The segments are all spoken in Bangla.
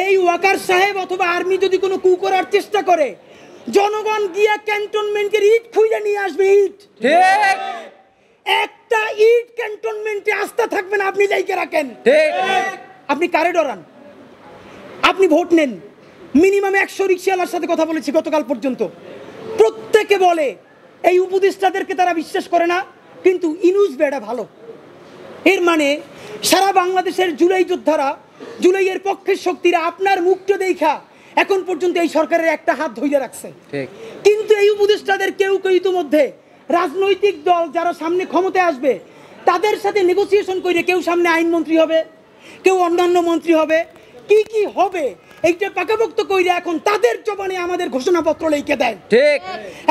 এই ওয়াকার সাহেব অথবা আর্মি যদি কোনো কু করার চেষ্টা করে, জনগণ গিয়া ক্যান্টনমেন্টের ইট খুঁজে নিয়ে আসবে। ইট, ঠিক, একটা ইট ক্যান্টনমেন্টে আস্থা থাকবে না, আপনি যাইকে রাখেন। ঠিক। আপনি কারে ডরান? আপনি ভোট নেন। মিনিমাম 100 রিক্সাওয়ালার সাথে কথা বলেছি গতকাল পর্যন্ত, প্রত্যেকে বলে এই উপদেষ্টাদেরকে তারা বিশ্বাস করে না, কিন্তু ইনুস বেড়া ভালো। এর মানে সারা বাংলাদেশের জুলাই যোদ্ধারা, জুলাইয়ের পক্ষের শক্তিরা আপনার মুখটা দেখা এখন পর্যন্ত এই সরকারের একটা হাত ধইরা রাখছে। কিন্তু এই উপদেষ্টাদের কেউ কেউ ইতিমধ্যে রাজনৈতিক দল যারা সামনে ক্ষমতায় আসবে তাদের সাথে নেগোসিয়েশন করে কেউ সামনে আইনমন্ত্রী হবে, কেউ অন্যান্য মন্ত্রী হবে, কি কি হবে এইটা পাকাপোক্ত কইরা এখন তাদের জবানে আমাদের ঘোষণাপত্র লিখে দেয়। ঠিক।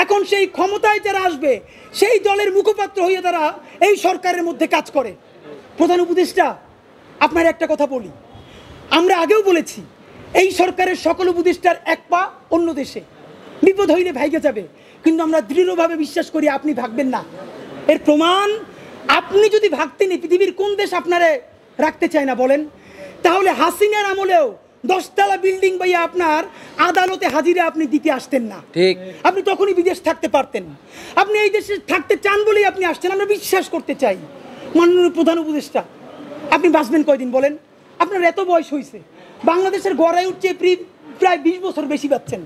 এখন সেই ক্ষমতায় যারা আসবে সেই দলের মুখপাত্র হয়ে তারা এই সরকারের মধ্যে কাজ করে। প্রধান উপদেষ্টা, আপনার একটা কথা বলি, আমরা আগেও বলেছি এই সরকারের সকল উপদেষ্টার এক পা অন্য দেশে, বিপদ হইলে ভাইগে যাবে, কিন্তু আমরা দৃঢ়ভাবে বিশ্বাস করি আপনি ভাগবেন না। এর প্রমাণ, আপনি যদি ভাগতেন পৃথিবীর কোন দেশ আপনারে রাখতে চায় না বলেন? তাহলে হাসিনার আমলেও 10 তলা বিল্ডিং বাইয়া আপনার আদালতে হাজিরা আপনি দিতে আসতেন না। ঠিক। আপনি তখনই বিদেশ থাকতে পারতেন। আপনি এই দেশে থাকতে চান বলেই আপনি আসছেন, আমরা বিশ্বাস করতে চাই। মাননীয় প্রধান উপদেষ্টা, আপনি বাঁচবেন কয়দিন বলেন? আপনার এত বয়স হয়েছে, বাংলাদেশের গড়ায় উঠছে প্রায় 20 বছর বেশি বাঁচছেন।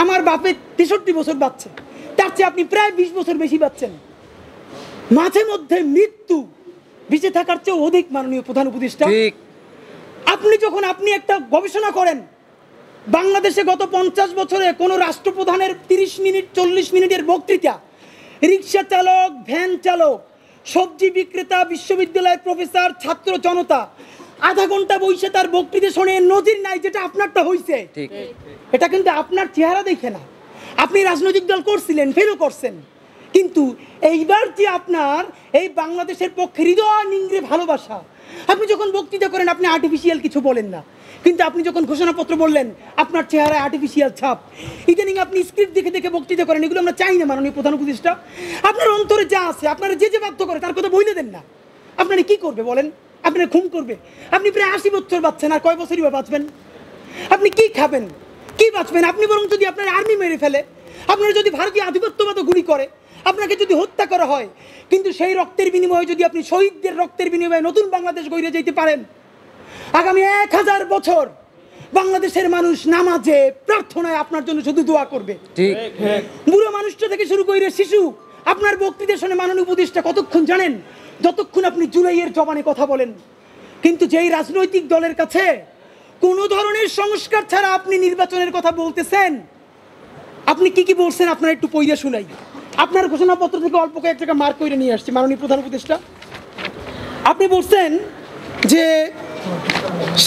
আমার বাপের 63 বছর বাঁচছে, তার চেয়ে আপনি প্রায় 20 বছর বেশি বাঁচছেন। মাঝে মধ্যে মৃত্যু বেঁচে থাকার চেয়ে অধিক। মাননীয় প্রধান উপদেষ্টা, আপনি যখন আপনি একটা গবেষণা করেন, বাংলাদেশে গত 50 বছরে কোনো রাষ্ট্রপ্রধানের 30 মিনিট 40 মিনিটের বক্তৃতা রিক্সা চালক, ভ্যান চালক, সবজি বিক্রেতা, বিশ্ববিদ্যালয়ের প্রফেসর, ছাত্র জনতা আধা ঘন্টা বসে তার বক্তৃতা শুনে নজির নাই, যেটা আপনারটা হয়েছে। এটা কিন্তু আপনার চেহারা দেখে না। আপনি রাজনৈতিক দল করছিলেন, ফেলও করছেন, কিন্তু এইবার যে আপনার এই বাংলাদেশের পক্ষে হৃদয় নিংড়ে ভালোবাসা, আপনি যখন বক্তৃতা করেন আপনি আর্টিফিশিয়াল কিছু বলেন না, কিন্তু আপনি যখন ঘোষণাপত্র বললেন আপনার চেহারায় আর্টিফিশিয়াল ছাপ। ইদানিং আপনি স্ক্রিপ্ট দেখে দেখে বক্তৃতা করেন, এগুলো আমরা চাই না। মাননীয় প্রধান উপদেষ্টা, আপনার অন্তরে যা আছে, আপনারা যে যে বাধ্য করে তার কথা বইলে দেন না। আপনারা কি করবে বলেন? আপনারা খুন করবে? আপনি প্রায় 80 বছর বাঁচছেন, আর কয় বছরই বা বাঁচবেন? আপনি কি খাবেন, কি বাঁচবেন? আপনি বরং যদি আপনার আর্মি মেরে ফেলে, আপনারা যদি ভারতীয় আধিপত্যবাদ গুলি করে, আপনাকে যদি হত্যা করা হয়, কিন্তু সেই রক্তের বিনিময়ে যদি আপনি শহীদদের রক্তের বিনিময়ে নতুন বাংলাদেশ গড়ে যেতে পারেন, আগামী 1000 বছর বাংলাদেশের মানুষ নামাজে প্রার্থনায় আপনার জন্য শুধু দোয়া করবে। ঠিক। বুড়ো মানুষটা থেকে শুরু করে শিশু আপনার বক্তৃতা শুনে মাননীয় উপদেষ্টা কতক্ষণ জানেন? যতক্ষণ আপনি জুলাইয়ের জবানে কথা বলেন। কিন্তু যেই রাজনৈতিক দলের কাছে কোনো ধরনের সংস্কার ছাড়া আপনি নির্বাচনের কথা বলতেছেন, আপনি কি কি বলছেন আপনারা একটু পড়ে শুনাই। আপনার ঘোষণাপত্র থেকে অল্প কয়েক টাকা মার্ক করে নিয়ে আসছি। মাননীয় প্রধান উপদেষ্টা, আপনি বলছেন যে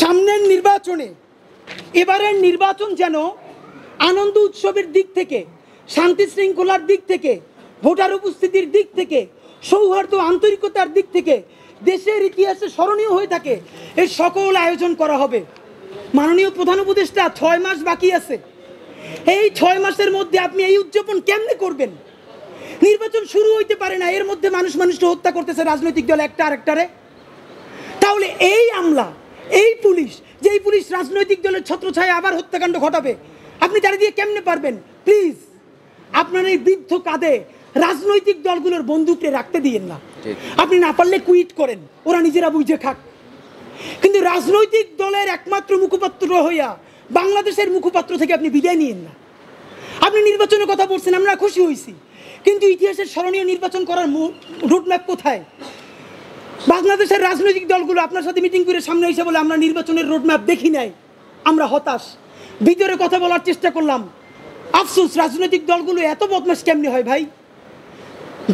সামনের নির্বাচনে, এবারের নির্বাচন যেন আনন্দ উৎসবের দিক থেকে, শান্তি শৃঙ্খলার দিক থেকে, ভোটার উপস্থিতির দিক থেকে, সৌহার্দ্য আন্তরিকতার দিক থেকে দেশের ইতিহাসে স্মরণীয় হয়ে থাকে, এই সকল আয়োজন করা হবে। মাননীয় প্রধান উপদেষ্টা, 6 মাস বাকি আছে। এই 6 মাসের মধ্যে আপনি এই উদযাপন কেমনে করবেন? নির্বাচন শুরু হইতে পারে না, এর মধ্যে মানুষকে হত্যা করতেছে রাজনৈতিক দল একটা আরেকটারে। তাহলে এই আমলা, এই পুলিশ, যেই পুলিশ রাজনৈতিক দলের ছত্রছায়া আবার হত্যাকাণ্ড ঘটাবে, আপনি তারা দিয়ে কেমনে পারবেন? প্লিজ আপনার এই বৃদ্ধ কাঁধে রাজনৈতিক দলগুলোর বন্দুককে রাখতে দিয়েন না। আপনি না পারলে কুইট করেন, ওরা নিজেরা বুঝে খাক। কিন্তু রাজনৈতিক দলের একমাত্র মুখপাত্র হইয়া বাংলাদেশের মুখপাত্র থেকে আপনি বিদায় নিয়েন না। আপনি নির্বাচনের কথা বলছেন, আমরা খুশি হয়েছি, কিন্তু ইতিহাসের স্মরণীয় নির্বাচন করার রোডম্যাপ কোথায়? বাংলাদেশের রাজনৈতিক দলগুলো আপনার সাথে মিটিং করে সামনে এসে বলে আমরা নির্বাচনের রোডম্যাপ দেখি নাই, আমরা হতাশ। ভিতরে কথা বলার চেষ্টা করলাম, আফসোস রাজনৈতিক দলগুলো এত বদমাশ কেমনি হয় ভাই?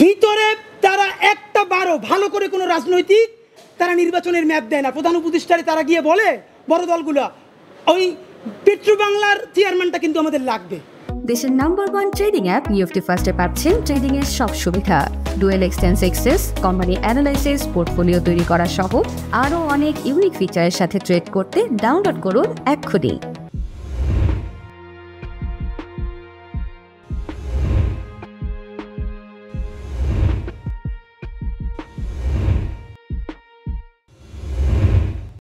ভিতরে তারা একটা বারো ভালো করে কোনো রাজনৈতিক তারা নির্বাচনের ম্যাপ দেয় না। প্রধান উপদেষ্টারে তারা গিয়ে বলে বড় দলগুলো, ওই পেট্রো বাংলার চেয়ারম্যানটা কিন্তু আমাদের লাগবে। দেশের নাম্বার 1 ট্রেডিং অ্যাপ ইউএফটি ফার্স্টে পাচ্ছেন ট্রেডিং এর সব সুবিধা, dual exchange access, company analysis, portfolio তৈরি করা সহ আরও অনেক ইউনিক ফিচারের সাথে ট্রেড করতে ডাউনলোড করুন এক্ষুনি।